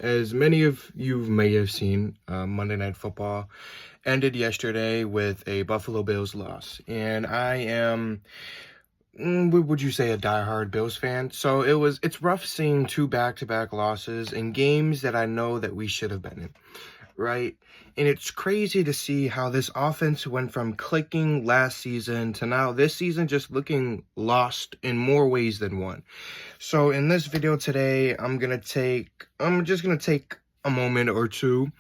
As many of you may have seen, Monday Night Football ended yesterday with a Buffalo Bills loss. And I am, would you say, a diehard Bills fan? So it's rough seeing two back-to-back losses in games that I know that we should have been in, right? And it's crazy to see how this offense went from clicking last season to now this season just looking lost in more ways than one. So in this video today, I'm just gonna take a moment or two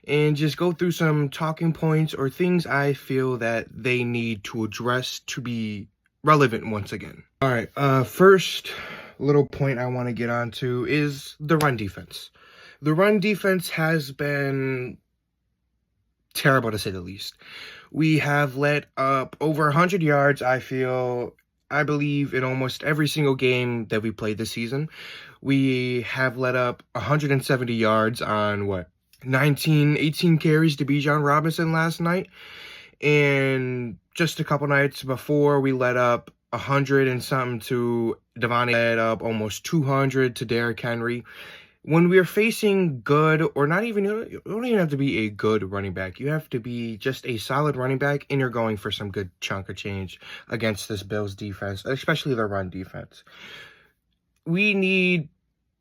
and just go through some talking points or things I feel that they need to address to be relevant once again. All right, first little point I want to get onto is the run defense. The run defense has been terrible, to say the least. We have let up over 100 yards, I believe, in almost every single game that we played this season. We have let up 170 yards on, 18 carries to Bijan Robinson last night. And just a couple nights before, we let up 100 and something to Devontae, let up almost 200 to Derrick Henry. When we're facing good, or not even, you don't even have to be a good running back. You have to be just a solid running back, and you're going for some good chunk of change against this Bills defense, especially the run defense. We need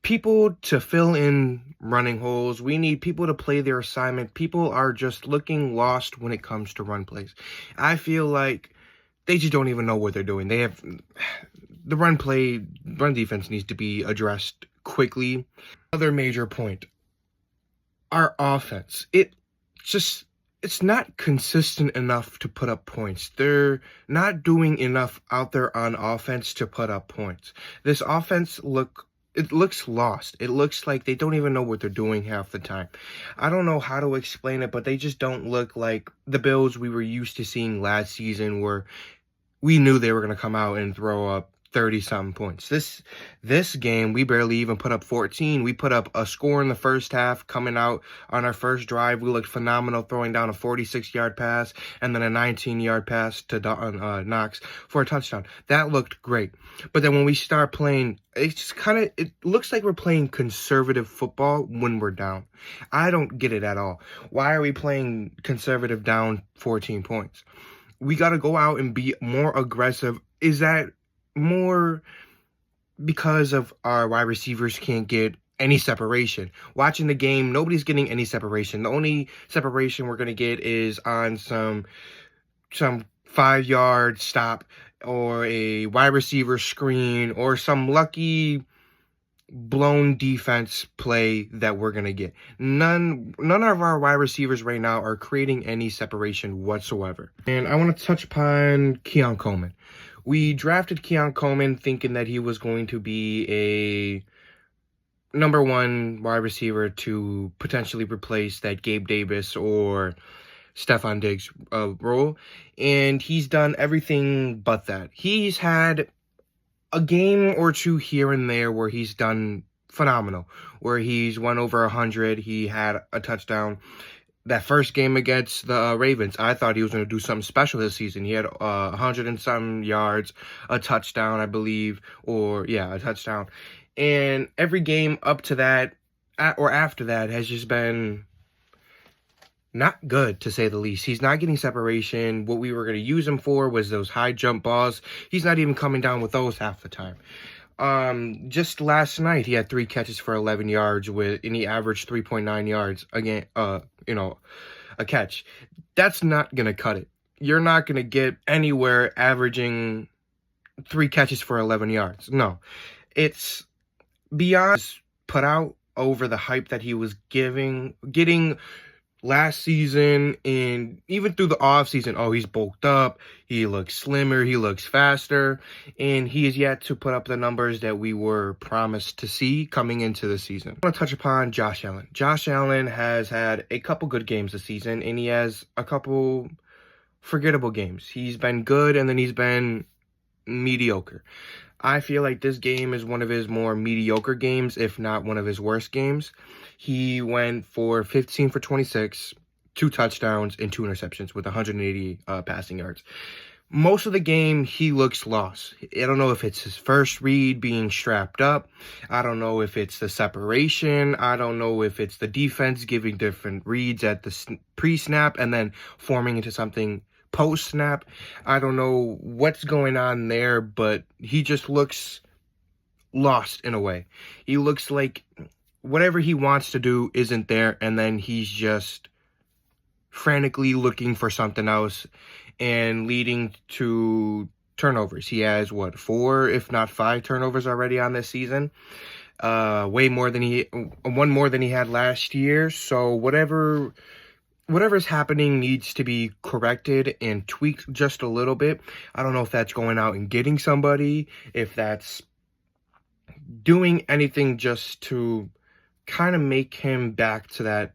people to fill in running holes. We need people to play their assignment. People are just looking lost when it comes to run plays. I feel like they just don't even know what they're doing. The run defense needs to be addressed quickly. Another major point, our offense. It's not consistent enough to put up points. They're not doing enough out there on offense to put up points. This offense looks lost. It looks like they don't even know what they're doing half the time. I don't know how to explain it, but they just don't look like the Bills we were used to seeing last season, where we knew they were going to come out and throw up 30-something points. This game, we barely even put up 14. We put up a score in the first half. Coming out on our first drive, we looked phenomenal, throwing down a 46-yard pass and then a 19-yard pass to Knox for a touchdown. That looked great. But then when we start playing, it looks like we're playing conservative football when we're down. I don't get it at all. Why are we playing conservative down 14 points? We got to go out and be more aggressive. Is that more because of our wide receivers can't get any separation? Watching the game, nobody's getting any separation. The only separation we're going to get is on some 5-yard stop or a wide receiver screen or some lucky blown defense play that we're going to get. None of our wide receivers right now are creating any separation whatsoever. And I want to touch upon Keon Coleman. We drafted Keon Coleman thinking that he was going to be a number one wide receiver to potentially replace that Gabe Davis or Stefon Diggs role. And he's done everything but that. He's had a game or two here and there where he's done phenomenal, where he's won over 100. He had a touchdown. That first game against the Ravens, I thought he was going to do something special this season. He had 100 and some yards, a touchdown, I believe, a touchdown. And every game up to that or after that has just been not good, to say the least. He's not getting separation. What we were going to use him for was those high jump balls. He's not even coming down with those half the time. Just last night, he had 3 catches for 11 yards and he averaged 3.9 yards again, a catch. That's not going to cut it. You're not going to get anywhere averaging 3 catches for 11 yards. No, it's beyond put out over the hype that he was getting last season and even through the offseason. Oh, he's bulked up, he looks slimmer, he looks faster, and he is yet to put up the numbers that we were promised to see coming into the season. I want to touch upon Josh Allen. Josh Allen has had a couple good games this season, and he has a couple forgettable games. He's been good, and then he's been mediocre. I feel like this game is one of his more mediocre games, if not one of his worst games. He went for 15 for 26, 2 touchdowns, and 2 interceptions with 180 passing yards. most of the game, he looks lost. I don't know if it's his first read being strapped up. I don't know if it's the separation. I don't know if it's the defense giving different reads at the pre-snap and then forming into something post-snap. I don't know what's going on there, but he just looks lost in a way. He looks like whatever he wants to do isn't there, and then he's just frantically looking for something else and leading to turnovers. He has, 4, if not 5 turnovers already on this season. One more than he had last year. So whatever's happening needs to be corrected and tweaked just a little bit. I don't know if that's going out and getting somebody, if that's doing anything just to kind of make him back to that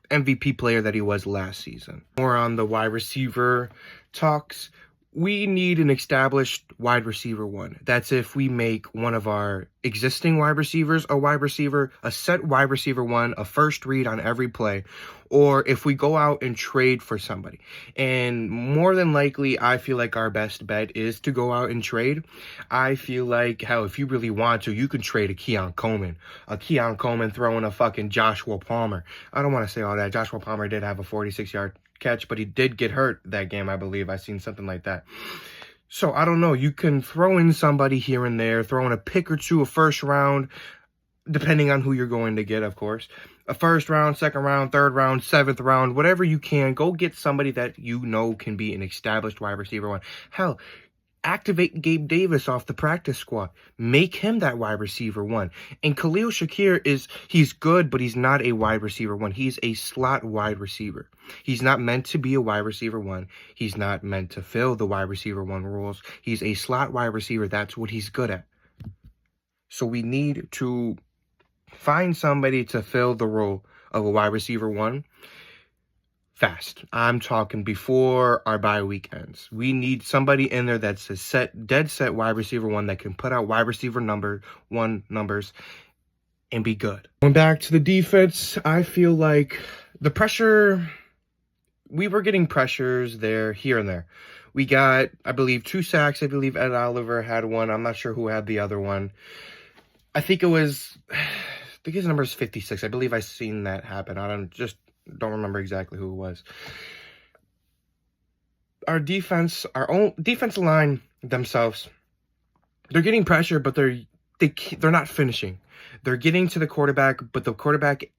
MVP player that he was last season. More on the wide receiver talks. We need an established wide receiver one. That's if we make one of our existing wide receivers a wide receiver, a set wide receiver one, a first read on every play, or if we go out and trade for somebody. And more than likely, I feel like our best bet is to go out and trade. I feel like, hell, if you really want to, you can trade a Keon Coleman throwing a fucking Joshua Palmer. I don't want to say all that. Joshua Palmer did have a 46-yard catch, but he did get hurt that game, I believe. I seen something like that. So I don't know. You can throw in somebody here and there, throw in a pick or two, a first round, depending on who you're going to get, of course. A first round, second round, third round, seventh round, whatever you can. Go get somebody that you know can be an established wide receiver one. Hell, activate Gabe Davis off the practice squad. Make him that wide receiver one. And Khalil Shakir he's good, but he's not a wide receiver one. He's a slot wide receiver. He's not meant to be a wide receiver one. He's not meant to fill the wide receiver one roles. He's a slot wide receiver. That's what he's good at. So we need to find somebody to fill the role of a wide receiver one fast. I'm talking before our bye week ends. We need somebody in there that's a dead set wide receiver one that can put out wide receiver numbers and be good. Going back to the defense, I feel like the pressure, we were getting pressures there, here and there. We got, I believe, 2 sacks. I believe Ed Oliver had one. I'm not sure who had the other one. I think his number is 56. I believe I seen that happen. I don't remember exactly who it was. Our own defensive line themselves, they're getting pressure, but they're not finishing. They're getting to the quarterback, but the quarterback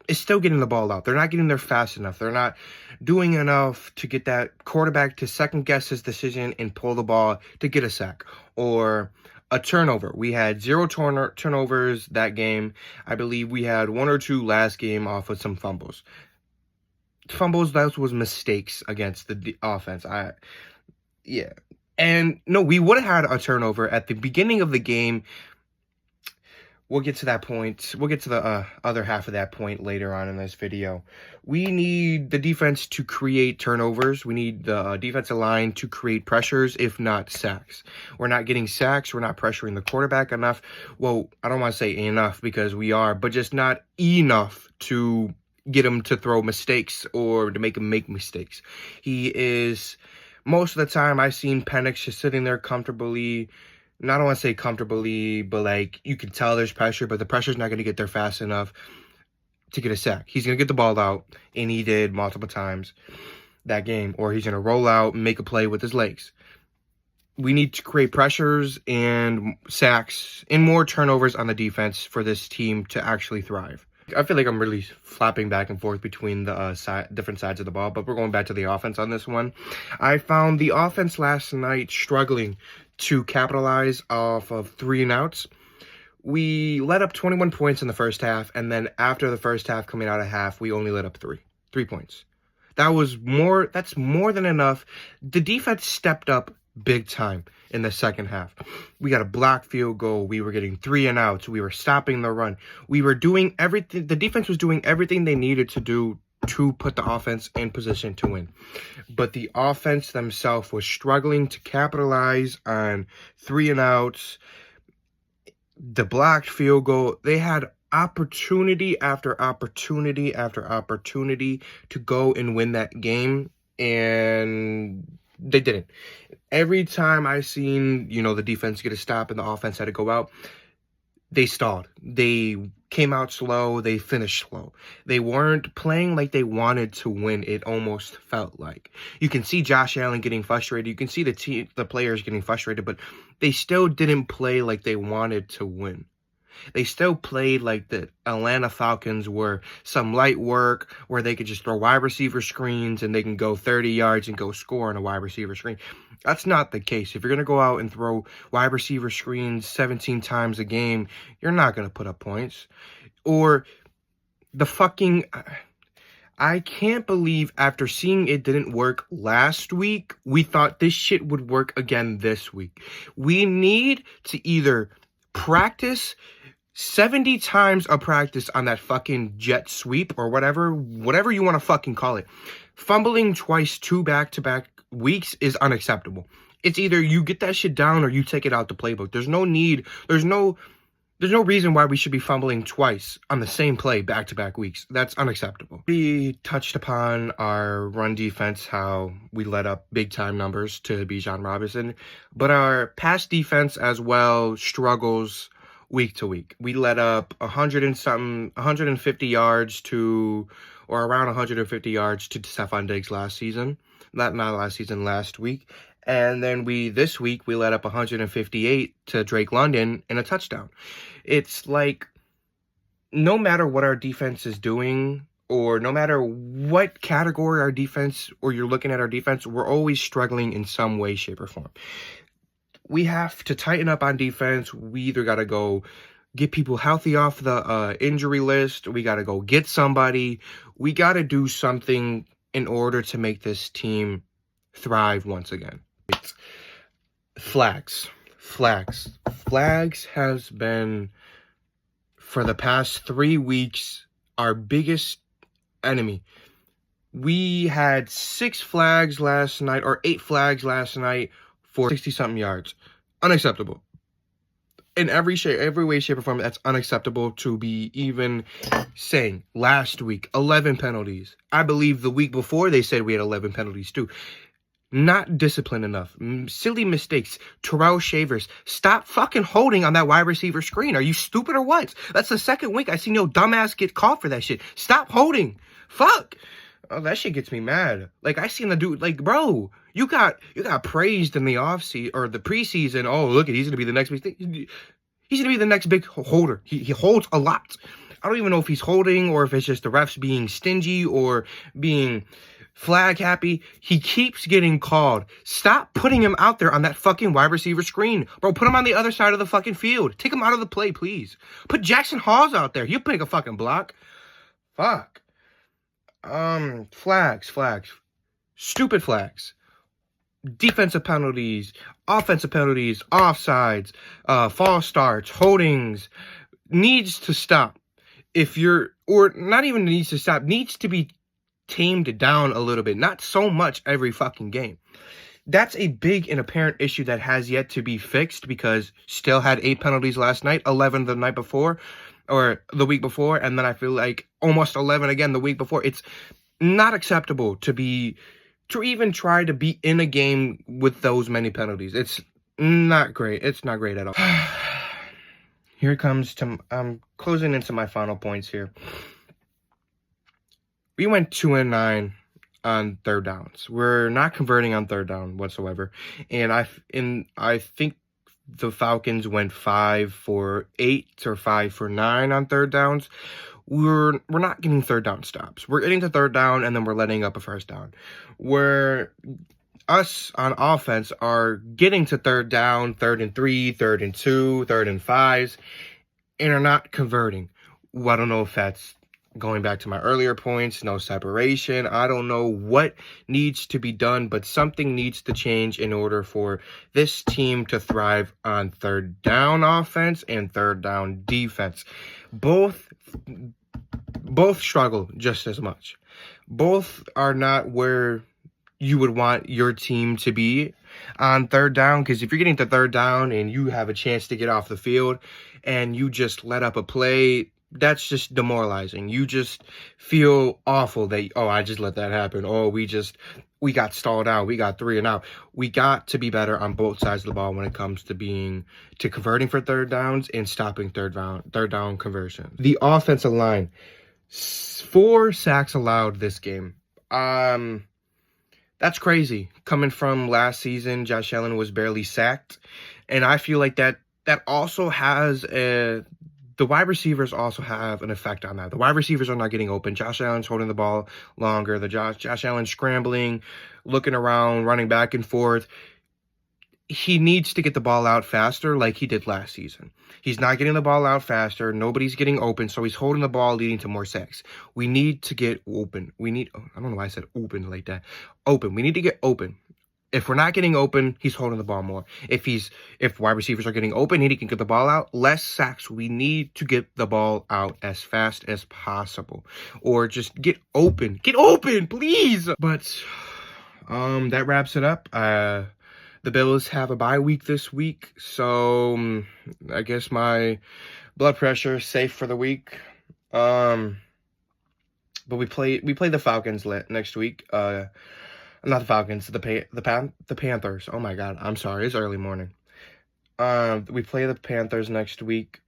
is still getting the ball out. They're not getting there fast enough. They're not doing enough to get that quarterback to second guess his decision and pull the ball to get a sack or a turnover. We had 0 turnovers that game. I believe we had 1 or 2 last game off of some fumbles. That was mistakes against the offense. And no, we would have had a turnover at the beginning of the game. We'll get to that point. We'll get to the other half of that point later on in this video. We need the defense to create turnovers. We need the defensive line to create pressures, if not sacks. We're not getting sacks. We're not pressuring the quarterback enough. Well, I don't want to say enough because we are, but just not enough to get him to throw mistakes or to make him make mistakes. He is, most of the time, I've seen Penix just sitting there comfortably. And I don't want to say comfortably, but like you can tell there's pressure, but the pressure's not going to get there fast enough to get a sack. He's going to get the ball out, and he did multiple times that game, or he's going to roll out and make a play with his legs. We need to create pressures and sacks and more turnovers on the defense for this team to actually thrive. I feel like I'm really flapping back and forth between the different sides of the ball, but we're going back to the offense on this one. I found the offense last night struggling to capitalize off of 3 and outs. We let up 21 points in the first half, and then after the first half coming out of half, we only let up 3 points. That's more than enough. The defense stepped up big time in the second half. We got a blocked field goal. We were getting 3 and outs. We were stopping the run. We were doing everything. The defense was doing everything they needed to do to put the offense in position to win. But the offense themselves was struggling to capitalize on 3 and outs, the blocked field goal. They had opportunity after opportunity after opportunity to go and win that game, and They didn't. Every time I seen, the defense get a stop and the offense had to go out, they stalled. They came out slow. They finished slow. They weren't playing like they wanted to win. It almost felt like. You can see Josh Allen getting frustrated. You can see the players getting frustrated, but they still didn't play like they wanted to win. They still played like the Atlanta Falcons were some light work where they could just throw wide receiver screens and they can go 30 yards and go score on a wide receiver screen. That's not the case. If you're going to go out and throw wide receiver screens 17 times a game, you're not going to put up points. Or the fucking... I can't believe after seeing it didn't work last week, we thought this shit would work again this week. We need to either practice 70 times a practice on that fucking jet sweep or whatever you want to fucking call it. Fumbling twice 2 back-to-back weeks is unacceptable. It's either you get that shit down or you take it out the playbook. There's no reason why we should be fumbling twice on the same play back-to-back weeks. That's unacceptable. We touched upon our run defense, how we let up big-time numbers to Bijan Robinson, but our pass defense as well struggles week to week. We let up 150 yards to, or around 150 yards to Stefon Diggs last season. Not last season, last week. And then this week, we let up 158 to Drake London and a touchdown. It's like, no matter what our defense is doing, or no matter what category our defense, or you're looking at our defense, we're always struggling in some way, shape, or form. We have to tighten up on defense. We either got to go get people healthy off the injury list. We got to go get somebody. We got to do something in order to make this team thrive once again. Flags has been, for the past 3 weeks, our biggest enemy. We had 6 flags last night, or 8 flags last night, for 60-something yards. Unacceptable. In every way, shape, or form, that's unacceptable to be even saying. Last week, 11 penalties. I believe the week before they said we had 11 penalties too. Not disciplined enough. Silly mistakes. Terrell Shavers. Stop fucking holding on that wide receiver screen. Are you stupid or what? That's the second week I seen your dumbass get caught for that shit. Stop holding. Fuck. Oh, that shit gets me mad. Like, I seen the dude, like, bro, you got praised in the offseason, or the preseason. Oh, look, he's going to be the next big thing. He's going to be the next big holder. He holds a lot. I don't even know if he's holding, or if it's just the refs being stingy, or being flag happy. He keeps getting called. Stop putting him out there on that fucking wide receiver screen. Bro, put him on the other side of the fucking field. Take him out of the play, please. Put Jackson Hawes out there. He'll pick a fucking block. Fuck. Flags. Stupid flags. Defensive penalties, offensive penalties, offsides, false starts, holdings. Needs to stop. Or not even needs to stop, needs to be tamed down a little bit. Not so much every fucking game. That's a big and apparent issue that has yet to be fixed, because still had 8 penalties last night, 11 the night before, or the week before, and then I feel like almost 11 again the week before. It's not acceptable to even try to be in a game with those many penalties. It's not great. It's not great at all. Here it comes to, I'm closing into my final points here. We went 2-9 on third downs. We're not converting on third down whatsoever. And I think the Falcons went 5 for 8 or 5 for 9 on third downs. We're not getting third down stops. We're getting to third down and then we're letting up a first down. Where us on offense are getting to third down, 3rd and 3, 3rd and 2, 3rd and 5s, and are not converting. Well, I don't know if that's going back to my earlier points, no separation. I don't know what needs to be done, but something needs to change in order for this team to thrive on third down offense and third down defense. Both struggle just as much. Both are not where you would want your team to be on third down, because if you're getting to third down and you have a chance to get off the field and you just let up a play, that's just demoralizing. You just feel awful that, oh, I just let that happen. Oh, we just we got stalled out. We got 3 and out. We got to be better on both sides of the ball when it comes to converting for third downs and stopping third down conversion. The offensive line, 4 sacks allowed this game. That's crazy. Coming from last season, Josh Allen was barely sacked, and I feel like that also has the wide receivers also have an effect on that. The wide receivers are not getting open. Josh Allen's holding the ball longer. The Josh Allen scrambling, looking around, running back and forth. He needs to get the ball out faster like he did last season. He's not getting the ball out faster. Nobody's getting open, so he's holding the ball, leading to more sacks. We need to get open. I don't know why I said open like that. Open. We need to get open. If we're not getting open, he's holding the ball more. If wide receivers are getting open and he can get the ball out, less sacks. We need to get the ball out as fast as possible. Or just get open. Get open, please! But that wraps it up. The Bills have a bye week this week, so I guess my blood pressure is safe for the week. But we play the Falcons next week. Not the Falcons, the Panthers. Oh my God, I'm sorry, it's early morning. We play the Panthers next week.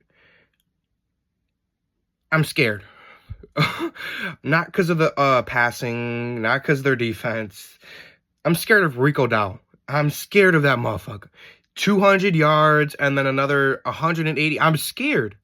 I'm scared. Not because of the passing, not because of their defense. I'm scared of Rico Dowdle. I'm scared of that motherfucker. 200 yards and then another 180. I'm scared.